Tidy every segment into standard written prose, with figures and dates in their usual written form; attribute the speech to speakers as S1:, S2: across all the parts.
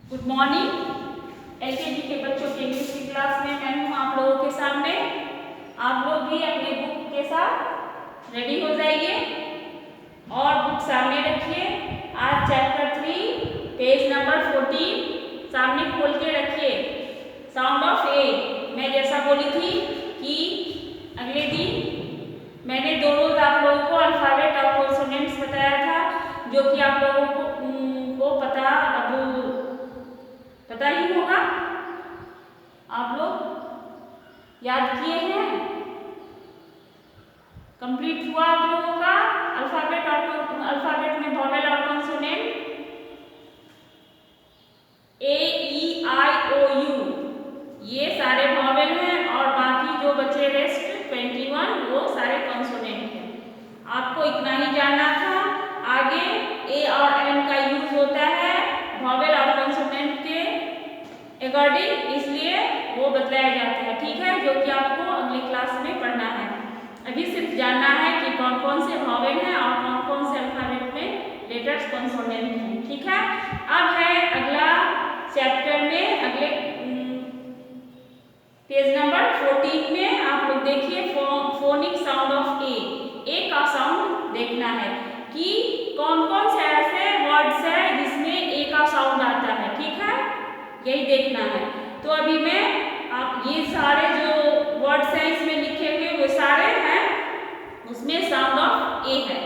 S1: Good morning. LKG के बच्चों के इंग्लिश की क्लास में मैं हूँ आप लोगों के सामने। आप लोग भी अपने बुक के साथ रेडी हो जाइए और बुक सामने रखिए। आज चैप्टर 3 पेज नंबर 14 सामने खोल के रखिए। साउंड ऑफ ए। मैं जैसा बोली थी कि अगले दिन मैंने 2 रोज आप लोगों को अल्फाबेट और कॉन्सोनेंट्स बताया था, जो कि आप लोगों को पता ही होगा। आप लोग याद किए हैं? कंप्लीट हुआ आप लोगों का अल्फाबेट में वॉवेल और consonant A E I O you, ये सारे वॉवेल हैं और बाकी जो बचे रेस्ट 21 वो सारे कॉन्सोनेंट हैं। आपको इतना ही जानना था। आगे ए और एन का यूज होता है वॉवेल और कॉन्सोनेंट के अकॉर्डिंग, इसलिए वो बतलाया जाता है। ठीक है, जो कि आपको अगली क्लास में पढ़ना है। अभी सिर्फ जानना है कि कौन कौन से वॉवेल हैं और कौन कौन से अल्फाबेट में लेटर्स कॉन्सोनेंट हैं। ठीक है, अब है अगला चैप्टर में अगले पेज नंबर 14 में आप लोग देखिए फोनिक साउंड ऑफ ए का साउंड देखना है कि कौन कौन से ऐसे वर्ड्स हैं जिसमें ए का साउंड आता है। ठीक है, यही देखना है। तो अभी मैं आप ये सारे जो वर्ड्स हैं इसमें लिखे हुए वो सारे हैं, उसमें साउंड ऑफ ए है।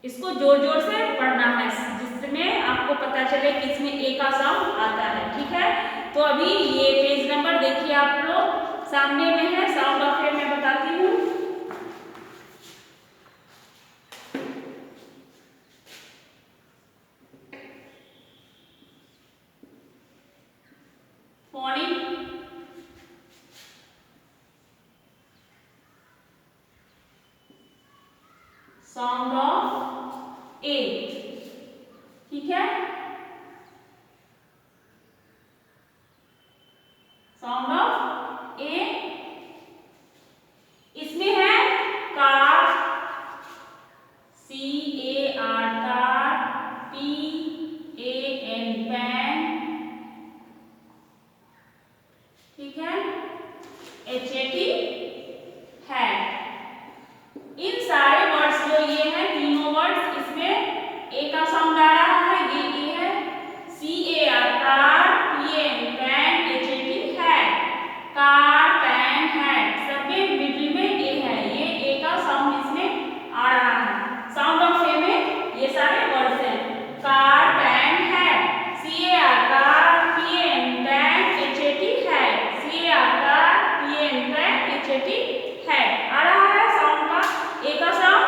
S1: इसको जोर जोर से पढ़ना है जिसमें आपको पता चले कि इसमें ए का साउंड आता है। ठीक है, तो अभी ये पेज नंबर देखिए आप लोग सामने में है। साउंड ऑफ ए मैं बताती हूँ। Sound of A. ठीक है, साउंड ऑफ ए इसमें है car, C A R car, P A N pan, ठीक है, एच ए टी है। इन सारे वर्ड्स जो ये हैं तीनों वर्ड्स इसमें ए का साउंड आ रहा है। ये ए है, C A R car, P A N pan, H A T है। कार, पैन, हैट सब में मिडिल में ए है। ये ए का साउंड इसमें आ रहा है। साउंड ऑफ ए में ये सारे वर्ड्स हैं car, pan, hat, C A R car, P A N pan, H A T है। C A R car, P A N pan, H A T है। आ रहा है साउंड का ए का साउंड।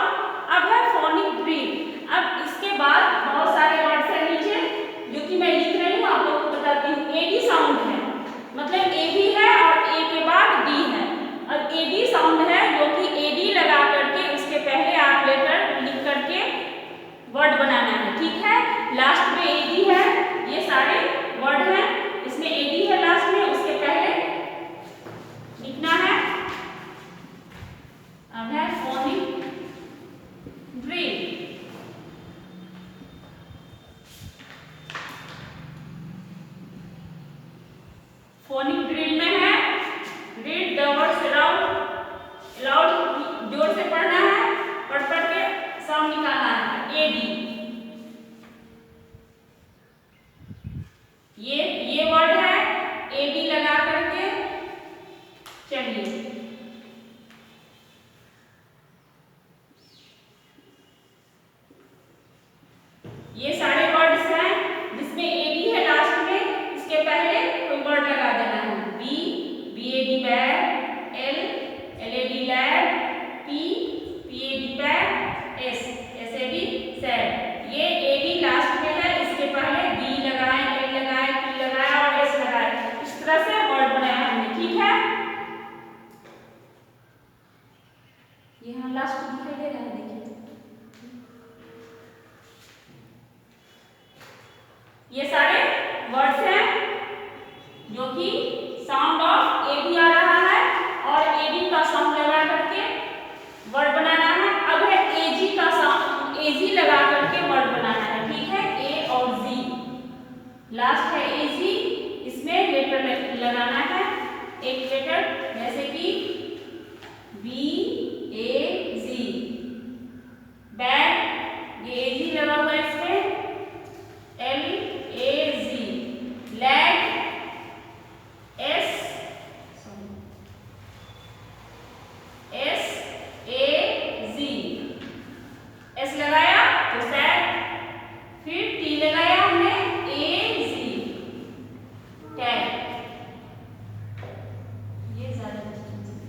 S1: अब है फोनिक ड्रिल। अब इसके बाद बहुत सारे वर्ड्स हैं नीचे जो कि मैं लिख रही हूँ, आप लोगों को बताती हूँ। ए डी साउंड है, मतलब ए भी है और ए के बाद डी है। और ए डी साउंड है जो कि ए डी लगा करके उसके पहले आप लेटर लिख करके वर्ड बनाना है। ठीक है, लास्ट में ए डी है। ये सारे वर्ड हैं, इसमें ए डी है लास्ट में, उसके पहले लिखना है। अब है फोनिक ड्रिल। फोनिक ड्रिल में है रीड द वर्ड्स अलाउड, जोर से पढ़ना है, पढ़ पढ़ के साउंड निकालना है। ए डी, ये वर्ड है, ए डी लगा करके चलिए। ये सारे वर्ड्स हैं जिसमें ए डी है लास्ट में, इसके पहले कोई वर्ड लगा देना है। B, B A D bag, L, L A D lab, P, P A D pad, S, S A D sad. ये ए डी लास्ट में है, इसके पहले बी लगाएं, एल लगाएं, पी लगाएं और एस लगाएं। इस तरह से वर्ड बनाया हमने। ठीक है, यहाँ लास्ट दिखाई दे रहा है, देखिए। ये सारे वर्ड्स हैं जो कि साउंड ऑफ ए भी आ रहा है और ए डी का साउंड लगा करके वर्ड बनाना है। अब है ए जी का साउंड, ए जी लगा करके वर्ड बनाना है। ठीक है, ए और जी लास्ट लास्ट है ए जी, इसमें लेटर लगाना है, एक लेटर जैसे कि बी ए जी। बैग, ये ए जी लगा हुआ है इसमें, L A G. Lag, S A G. S लगाया तो सैग, फिर टी लगाया हमने ए जी, टैग। ये ज्यादा डिस्टेंस है।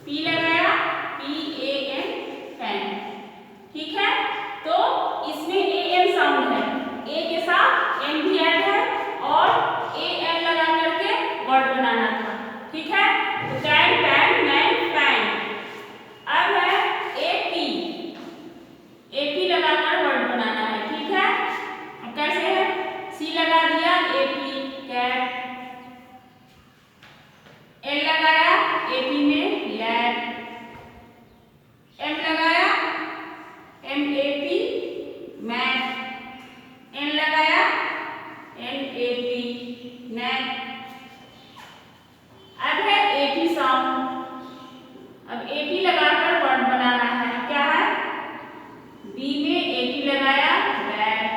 S1: पी लगाया, PAN फैन। ठीक है, तो इसमें AN साउंड है, A के साथ N भी ऐड है और AN लगा करके वर्ड बनाना था। ठीक है, तो कैन, पैन, मैन, फैन। अब है AP, AP लगाकर वर्ड बनाना है। ठीक है, अब कैसे है, C लगा दिया, AP कैट। L लगाया, AP में लैब। M लगाया, MAP मैथ। N लगाया, NAP नेट। अब है AP साउंड। अब AP लगाकर वर्ड बनाना है। क्या है, B में AP लगाया, बैट।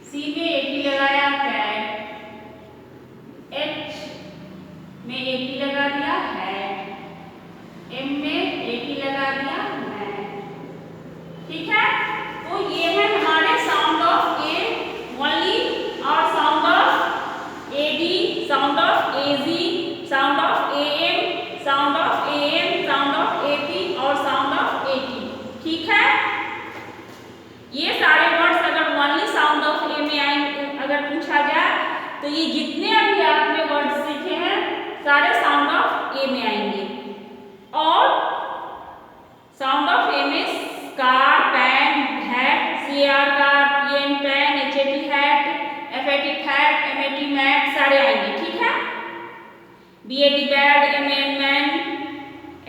S1: C में AP लगाया, कैट। H में AP लगा दिया, हैट। M में AP लगा दिया, मैट। ठीक है, तो ये है हमारे साउंड ऑफ A ओनली और sound of AD, sound of AZ, sound of AM, sound of AM, sound of AP और साउंड ऑफ AT। ठीक है, ये सारे वर्ड्स अगर ओनली साउंड ऑफ A में आएंगे, अगर पूछा जाए तो ये जितने अभी आपने वर्ड्स सीखे हैं सारे साउंड ऑफ A में आएंगे। और साउंड ऑफ A में car, pan, hat, CR car, PN pan, HAT hat, FAT hat, MAT mat सारे आएंगे। ठीक है, BAD bad, MAN man,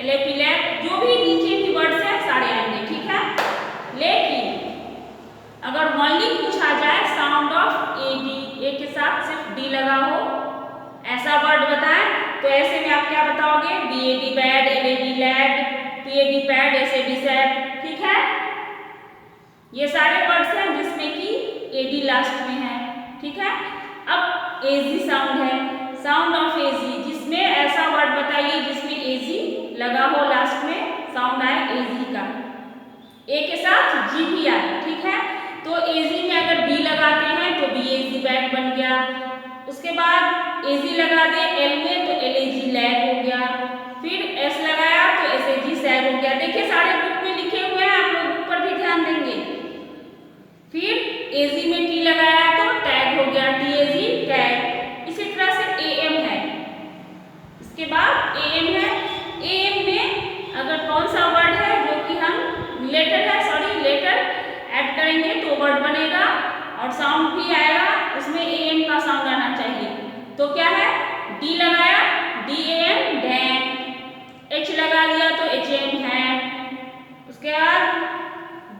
S1: LAP lap, जो भी नीचे की वर्ड्स हैं सारे आएंगे। ठीक है, लेकिन अगर ओनली पूछा जाए साउंड ऑफ AD, A के साथ सिर्फ D लगा हो ऐसा वर्ड बताएं, तो ऐसे में आप क्या बताओगे, BAD bad, LAD lad, PAD pad, SAD sad. ठीक है, ये सारे वर्ड्स हैं जिसमें कि AD लास्ट में है। ठीक है, अब AZ साउंड है, साउंड ऑफ AZ, जिसमें ऐसा वर्ड बताइए जिसमें AZ लगा हो, लास्ट में साउंड आए AZ का, A के साथ G भी आए। ठीक है, तो AZ में अगर B लगाते हैं तो BAZ बैग बन गया। उसके बाद AZ लगा दे L में तो LAG लैग हो गया। फिर S लगाया तो SAG सैग हो गया। देखिए सारे बुक में लिखे हुए हैं, आप लोग बुक पर भी ध्यान देंगे। फिर AZ में T लगाया तो टैग हो गया, TAG टैग। इसी तरह से AM है, इसके बाद AM है, AM में अगर कौन सा वर्ड है जो कि हम लेटर है, सॉरी लेटर ऐड करेंगे तो वर्ड बनेगा और साउंड भी आएगा, उसमें AM का साउंड आना चाहिए। तो क्या है, D लगाया, DAM डैम। H लगा दिया तो HM है। उसके बाद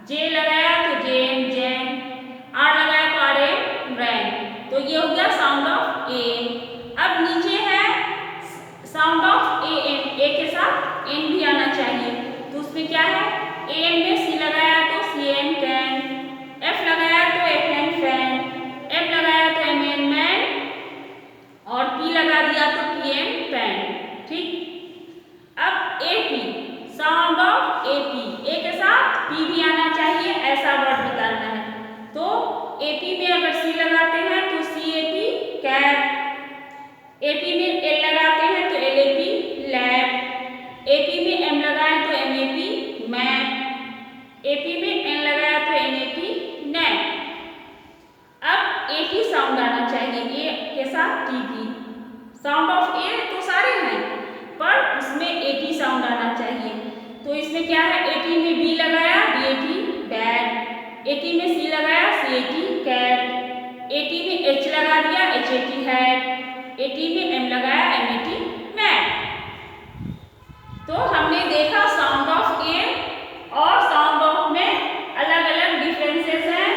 S1: J लगाया तो JM जैम। R लगाया तो RM रैम। तो ये हो गया साउंड ऑफ AM। अब नीचे है साउंड ऑफ AN, A के साथ N भी आना चाहिए, तो उसमें क्या है, AM में C लगाया तो CN कैन, F लगाया तो FN फैन, M लगाया तो MN मैन और P लगा दिया तो PM पैन। ठीक, अब AP, sound of AP, A के साथ P भी आना चाहिए, ऐसा वर्ड बताना है। तो AP में अगर C लगाते हैं तो CAP कैप, AP में L लगाते हैं तो LAP लैब, AP में M लगाए तो MAP मैप, AP में N लगाया तो NAP नेट। अब AT साउंड आना चाहिए, A के साथ T भी। साउंड ऑफ A तो सारे हैं पर उसमें AT साउंड आना चाहिए, तो इसमें क्या है, AT में B लगाया BAT बैग, AT में C लगाया CAT कैट, AT में H लगा दिया HAT हैट, AT में M लगाया MAT मैट। तो हमने देखा साउंड ऑफ A और साउंड ऑफ में अलग अलग डिफरेंसेस हैं,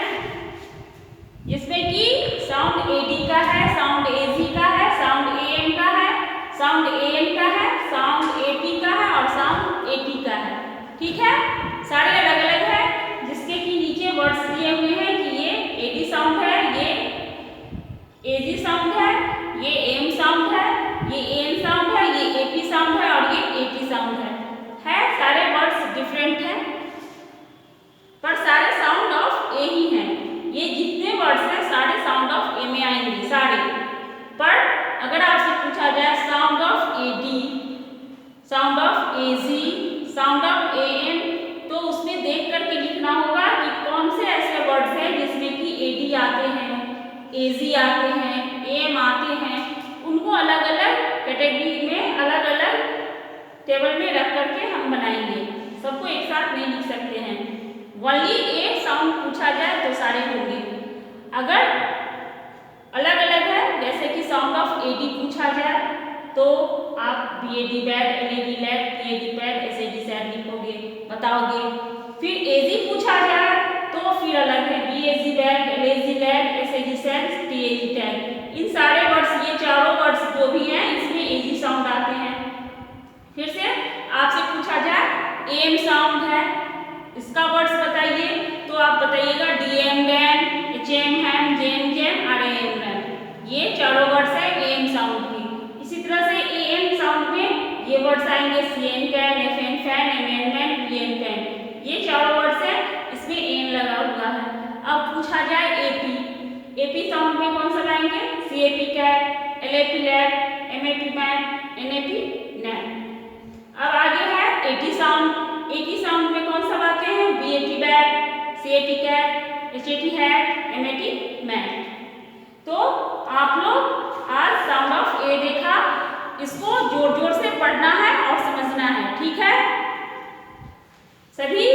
S1: जिसमें कि साउंड AD का है, साउंड AZ का है, साउंड AM का है, साउंड AN का है, साउंड AP का है और साउंड AT का है। ठीक है, सारे अलग अलग हैं, जिसके कि नीचे वर्ड्स दिए हुए हैं कि ये AD साउंड है, ये AZ साउंड है, ये AM साउंड है, ये AN साउंड है, ये AP साउंड है और ये AT साउंड है। सारे वर्ड्स डिफरेंट हैं पर सारे साउंड ऑफ A ही हैं। ये जितने वर्ड्स हैं सारे साउंड ऑफ A में आएंगे सारे। पर अगर आपसे पूछा जाए sound of AD A G, sound of A N, तो उसमें देख करके लिखना होगा कि कौन से ऐसे वर्ड्स हैं जिसमें कि एडी आते हैं, एजी आते हैं, एम आते हैं, उनको अलग अलग कैटेगरी में अलग अलग टेबल में रख करके हम बनाएंगे। सबको एक साथ नहीं लिख सकते हैं। ओनली ए साउंड पूछा जाए तो सारे होंगे। अगर अलग अलग है जैसे कि साउंड ऑफ एडी पूछा जाए तो आप B A D bad, L A D lad, P A D pad, S A D sad लिखोगे, बताओगे। फिर एजी पूछा जाए तो फिर अलग है, BAG bad, LAG lad, SAG sad, TAG tag. इन सारे वर्ड्स, ये चारों वर्ड्स जो भी हैं इसमें एजी साउंड आते हैं। फिर से आपसे पूछा जाए एम साउंड है, इसका वर्ड्स बताइए, तो आप बताइएगा डीएम डैम, एचएम हैम, जेम जेम, आरएम रैम। ये चारों वर्ड्स है एम साउंड के। इसी तरह से एएन साउंड में ये वर्ड्स आएंगे CN can, FN fan, MN man, PN pan. ये चारों वर्ड्स है, इसमें एन लगा हुआ है। अब पूछा जाए एपी, एपी साउंड में कौन सा लाएंगे, CAP cat, LAP lab, MAP man, NAP nan. अब आगे है एटी साउंड, एटी साउंड में कौन सा आते हैं, BAT bat, CAT cat, HAT hat, MAT mat. तो आप लोग आज साउंड ऑफ ए देखा, इसको जोर जोर से पढ़ना है और समझना है, ठीक है। सभी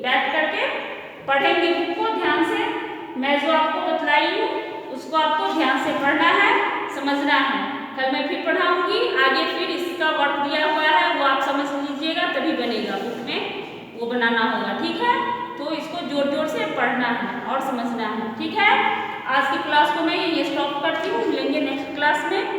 S1: बैठ करके पढ़ेंगे बुक को ध्यान से। मैं जो आपको बतलाई हूँ उसको आपको ध्यान से पढ़ना है, समझना है। कल मैं फिर पढ़ाऊंगी आगे, फिर इसका वर्क दिया हुआ है वो आप समझ लीजिएगा, तभी बनेगा, बुक में वो बनाना होगा, ठीक है। तो इसको जोर जोर से पढ़ना है और समझना है, ठीक है। आज की क्लास को मैं यही स्टॉप करती हूँ, मिलेंगे नेक्स्ट क्लास में।